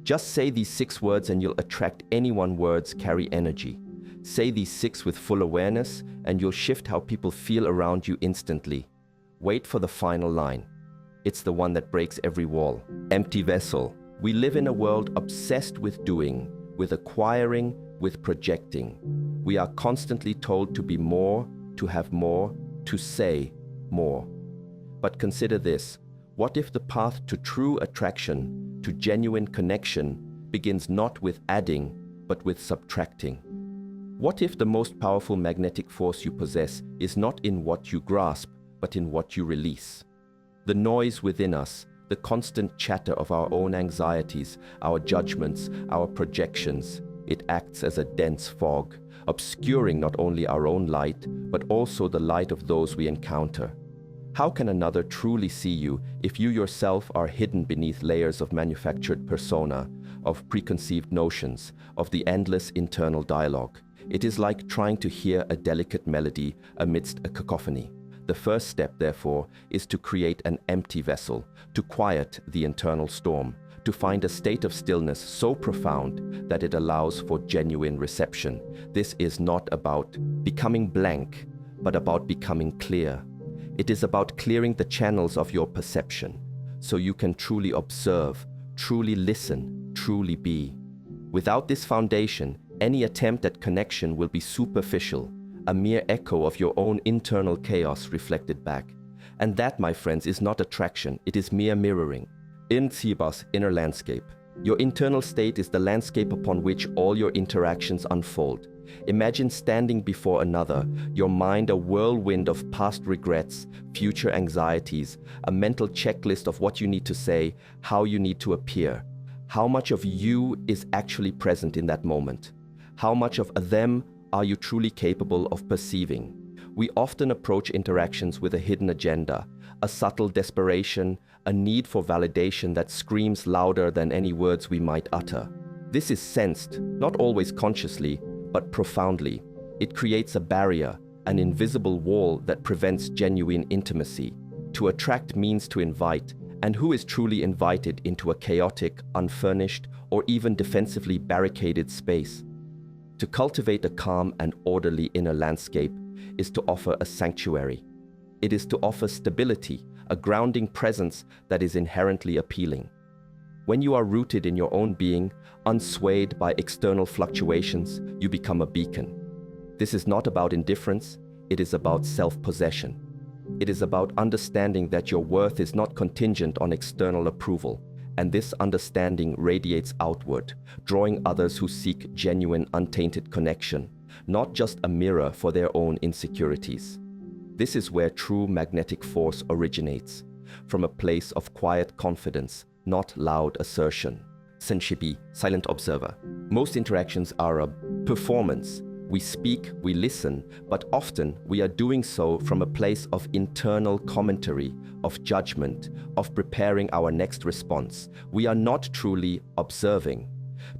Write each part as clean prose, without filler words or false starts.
Just say these 6 words and you'll attract anyone. Words carry energy. Say these 6 with full awareness and you'll shift how people feel around you instantly. Wait for the final line. It's the one that breaks every wall. Empty vessel. We live in a world obsessed with doing, with acquiring, with projecting. We are constantly told to be more, to have more, to say more. But consider this. What if the path to true attraction, to genuine connection, begins not with adding, but with subtracting? What if the most powerful magnetic force you possess is not in what you grasp, but in what you release? The noise within us, the constant chatter of our own anxieties, our judgments, our projections, it acts as a dense fog, obscuring not only our own light, but also the light of those we encounter. How can another truly see you if you yourself are hidden beneath layers of manufactured persona, of preconceived notions, of the endless internal dialogue? It is like trying to hear a delicate melody amidst a cacophony. The first step, therefore, is to create an empty vessel, to quiet the internal storm, to find a state of stillness so profound that it allows for genuine reception. This is not about becoming blank, but about becoming clear. It is about clearing the channels of your perception, so you can truly observe, truly listen, truly be. Without this foundation, any attempt at connection will be superficial, a mere echo of your own internal chaos reflected back. And that, my friends, is not attraction, it is mere mirroring. In Tsiba's inner landscape, your internal state is the landscape upon which all your interactions unfold. Imagine standing before another, your mind a whirlwind of past regrets, future anxieties, a mental checklist of what you need to say, how you need to appear. How much of you is actually present in that moment? How much of them are you truly capable of perceiving? We often approach interactions with a hidden agenda, a subtle desperation, a need for validation that screams louder than any words we might utter. This is sensed, not always consciously, but profoundly. It creates a barrier, an invisible wall that prevents genuine intimacy. To attract means to invite, and who is truly invited into a chaotic, unfurnished, or even defensively barricaded space? To cultivate a calm and orderly inner landscape is to offer a sanctuary. It is to offer stability, a grounding presence that is inherently appealing. When you are rooted in your own being, unswayed by external fluctuations, you become a beacon. This is not about indifference, it is about self-possession. It is about understanding that your worth is not contingent on external approval, and this understanding radiates outward, drawing others who seek genuine, untainted connection, not just a mirror for their own insecurities. This is where true magnetic force originates, from a place of quiet confidence, not loud assertion. Senshibi, silent observer. Most interactions are a performance. We speak, we listen, but often we are doing so from a place of internal commentary, of judgment, of preparing our next response. We are not truly observing.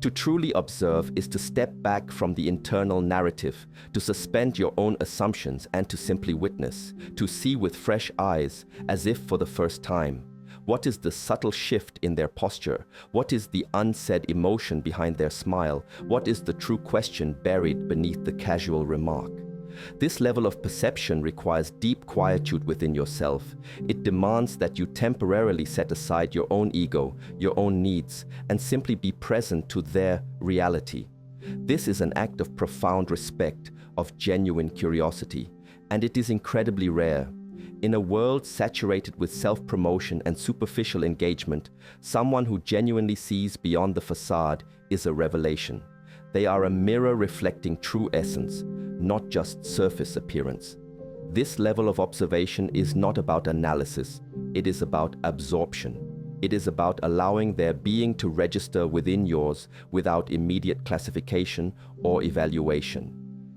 To truly observe is to step back from the internal narrative, to suspend your own assumptions and to simply witness, to see with fresh eyes, as if for the first time. What is the subtle shift in their posture? What is the unsaid emotion behind their smile? What is the true question buried beneath the casual remark? This level of perception requires deep quietude within yourself. It demands that you temporarily set aside your own ego, your own needs, and simply be present to their reality. This is an act of profound respect, of genuine curiosity, and it is incredibly rare. In a world saturated with self-promotion and superficial engagement, someone who genuinely sees beyond the facade is a revelation. They are a mirror reflecting true essence, not just surface appearance. This level of observation is not about analysis, it is about absorption. It is about allowing their being to register within yours without immediate classification or evaluation.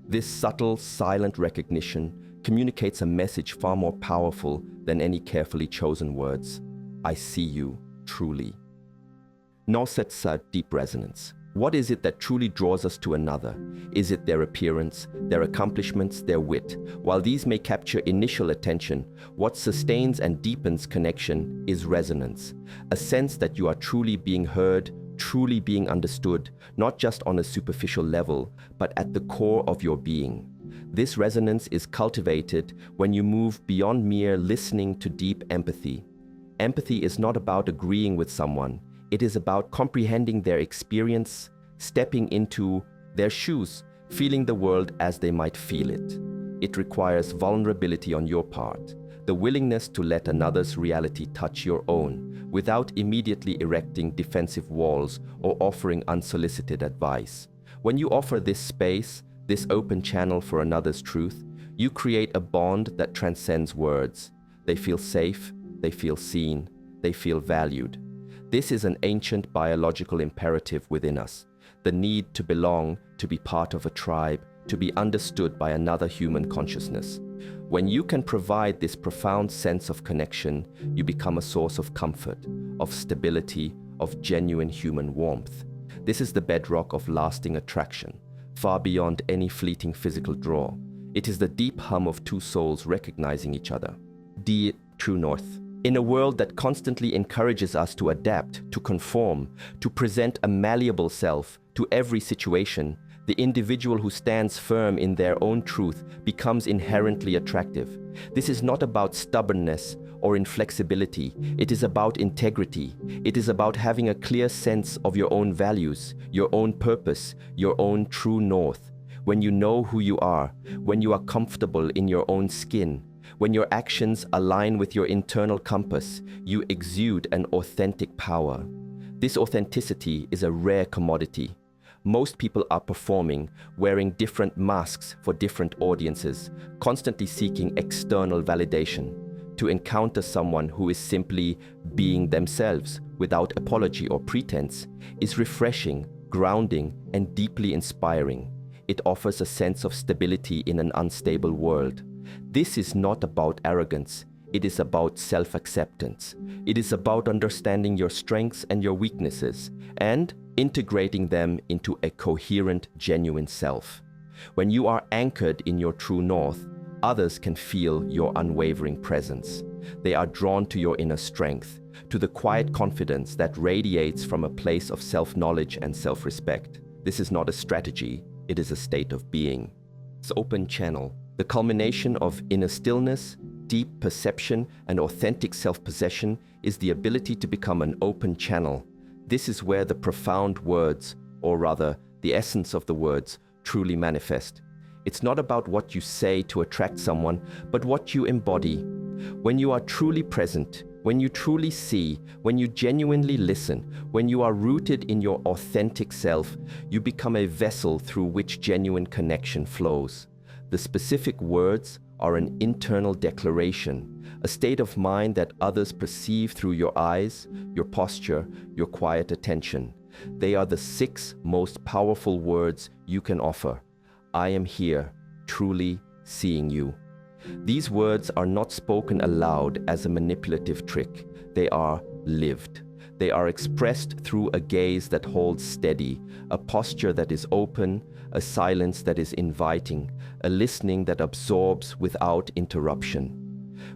This subtle, silent recognition communicates a message far more powerful than any carefully chosen words. I see you, truly. Now sets a deep resonance. What is it that truly draws us to another? Is it their appearance, their accomplishments, their wit? While these may capture initial attention, what sustains and deepens connection is resonance, a sense that you are truly being heard, truly being understood, not just on a superficial level, but at the core of your being. This resonance is cultivated when you move beyond mere listening to deep empathy. Empathy is not about agreeing with someone. It is about comprehending their experience, stepping into their shoes, feeling the world as they might feel it. It requires vulnerability on your part, the willingness to let another's reality touch your own, without immediately erecting defensive walls or offering unsolicited advice. When you offer this space, this open channel for another's truth, you create a bond that transcends words. They feel safe, they feel seen, they feel valued. This is an ancient biological imperative within us, the need to belong, to be part of a tribe, to be understood by another human consciousness. When you can provide this profound sense of connection, you become a source of comfort, of stability, of genuine human warmth. This is the bedrock of lasting attraction, far beyond any fleeting physical draw. It is the deep hum of two souls recognizing each other. The true north. In a world that constantly encourages us to adapt, to conform, to present a malleable self to every situation, the individual who stands firm in their own truth becomes inherently attractive. This is not about stubbornness or inflexibility. It is about integrity. It is about having a clear sense of your own values, your own purpose, your own true north. When you know who you are, when you are comfortable in your own skin, when your actions align with your internal compass, you exude an authentic power. This authenticity is a rare commodity. Most people are performing, wearing different masks for different audiences, constantly seeking external validation. To encounter someone who is simply being themselves, without apology or pretense, is refreshing, grounding, and deeply inspiring. It offers a sense of stability in an unstable world. This is not about arrogance. It is about self-acceptance. It is about understanding your strengths and your weaknesses and integrating them into a coherent, genuine self. When you are anchored in your true north, others can feel your unwavering presence. They are drawn to your inner strength, to the quiet confidence that radiates from a place of self-knowledge and self-respect. This is not a strategy, it is a state of being. It's open channel, the culmination of inner stillness, deep perception, and authentic self-possession is the ability to become an open channel. This is where the profound words, or rather, the essence of the words, truly manifest. It's not about what you say to attract someone, but what you embody. When you are truly present, when you truly see, when you genuinely listen, when you are rooted in your authentic self, you become a vessel through which genuine connection flows. The specific words are an internal declaration, a state of mind that others perceive through your eyes, your posture, your quiet attention. They are the 6 most powerful words you can offer. I am here, truly seeing you. These words are not spoken aloud as a manipulative trick. They are lived. They are expressed through a gaze that holds steady, a posture that is open, a silence that is inviting, a listening that absorbs without interruption.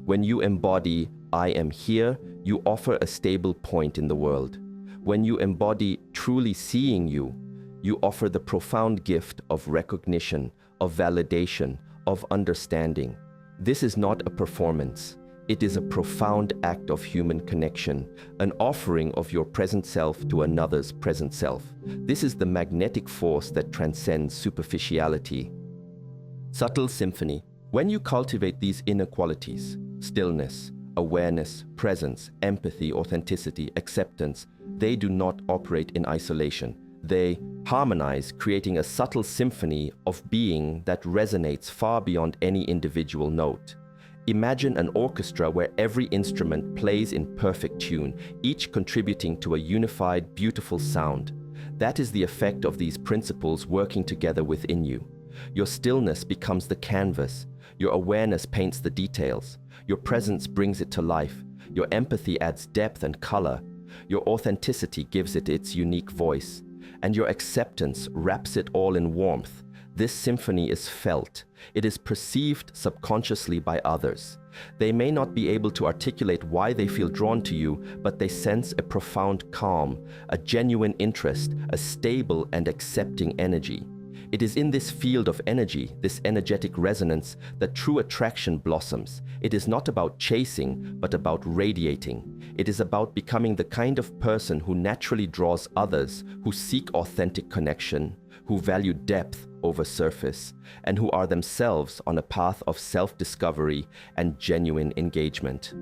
When you embody, I am here, you offer a stable point in the world. When you embody truly seeing you, you offer the profound gift of recognition, of validation, of understanding. This is not a performance. It is a profound act of human connection, an offering of your present self to another's present self. This is the magnetic force that transcends superficiality. Subtle symphony. When you cultivate these inner qualities, stillness, awareness, presence, empathy, authenticity, acceptance, they do not operate in isolation. They harmonize, creating a subtle symphony of being that resonates far beyond any individual note. Imagine an orchestra where every instrument plays in perfect tune, each contributing to a unified, beautiful sound. That is the effect of these principles working together within you. Your stillness becomes the canvas. Your awareness paints the details. Your presence brings it to life. Your empathy adds depth and color. Your authenticity gives it its unique voice. And your acceptance wraps it all in warmth. This symphony is felt. It is perceived subconsciously by others. They may not be able to articulate why they feel drawn to you, but they sense a profound calm, a genuine interest, a stable and accepting energy. It is in this field of energy, this energetic resonance, that true attraction blossoms. It is not about chasing, but about radiating. It is about becoming the kind of person who naturally draws others, who seek authentic connection, who value depth over surface, and who are themselves on a path of self-discovery and genuine engagement.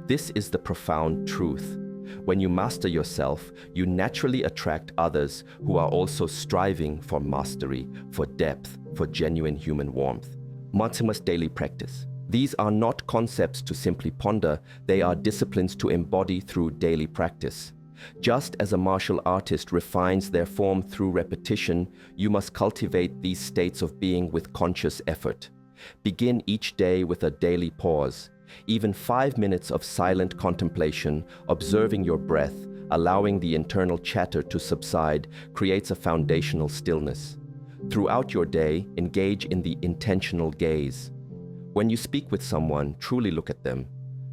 This is the profound truth. When you master yourself, you naturally attract others who are also striving for mastery, for depth, for genuine human warmth. Mindfulness daily practice. These are not concepts to simply ponder, they are disciplines to embody through daily practice. Just as a martial artist refines their form through repetition, you must cultivate these states of being with conscious effort. Begin each day with a daily pause. Even 5 minutes of silent contemplation, observing your breath, allowing the internal chatter to subside, creates a foundational stillness. Throughout your day, engage in the intentional gaze. When you speak with someone, truly look at them,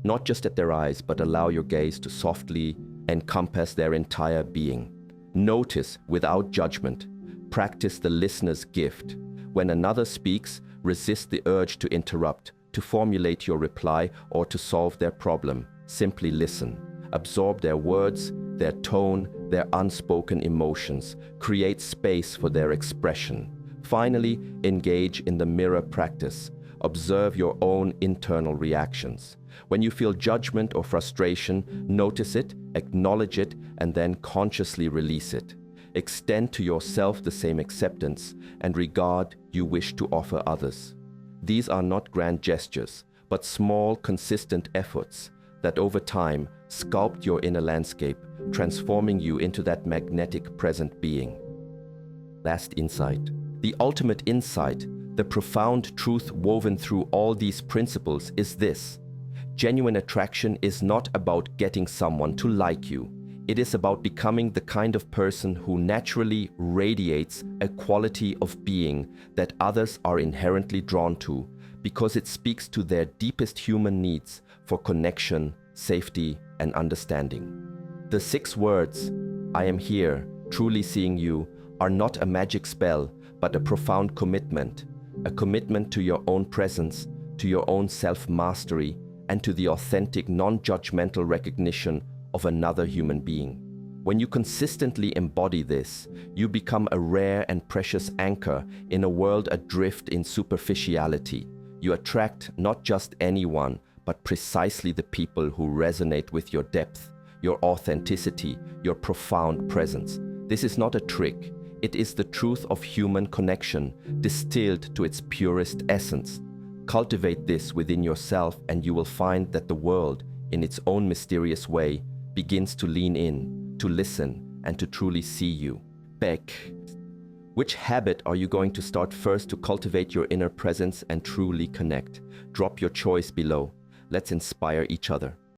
not just at their eyes, but allow your gaze to softly encompass their entire being. Notice without judgment. Practice the listener's gift. When another speaks, resist the urge to interrupt, to formulate your reply, or to solve their problem. Simply listen. Absorb their words, their tone, their unspoken emotions. Create space for their expression. Finally, engage in the mirror practice. Observe your own internal reactions. When you feel judgment or frustration, notice it, acknowledge it, and then consciously release it. Extend to yourself the same acceptance and regard you wish to offer others. These are not grand gestures, but small, consistent efforts that over time sculpt your inner landscape, transforming you into that magnetic present being. Last insight. The ultimate insight, the profound truth woven through all these principles is this: genuine attraction is not about getting someone to like you. It is about becoming the kind of person who naturally radiates a quality of being that others are inherently drawn to because it speaks to their deepest human needs for connection, safety, and understanding. The 6 words, "I am here, truly seeing you," are not a magic spell, but a profound commitment. A commitment to your own presence, to your own self-mastery, and to the authentic, non-judgmental recognition of another human being. When you consistently embody this, you become a rare and precious anchor in a world adrift in superficiality. You attract not just anyone, but precisely the people who resonate with your depth, your authenticity, your profound presence. This is not a trick. It is the truth of human connection, distilled to its purest essence. Cultivate this within yourself and you will find that the world, in its own mysterious way, begins to lean in, to listen, and to truly see you. Beck. Which habit are you going to start first to cultivate your inner presence and truly connect? Drop your choice below. Let's inspire each other.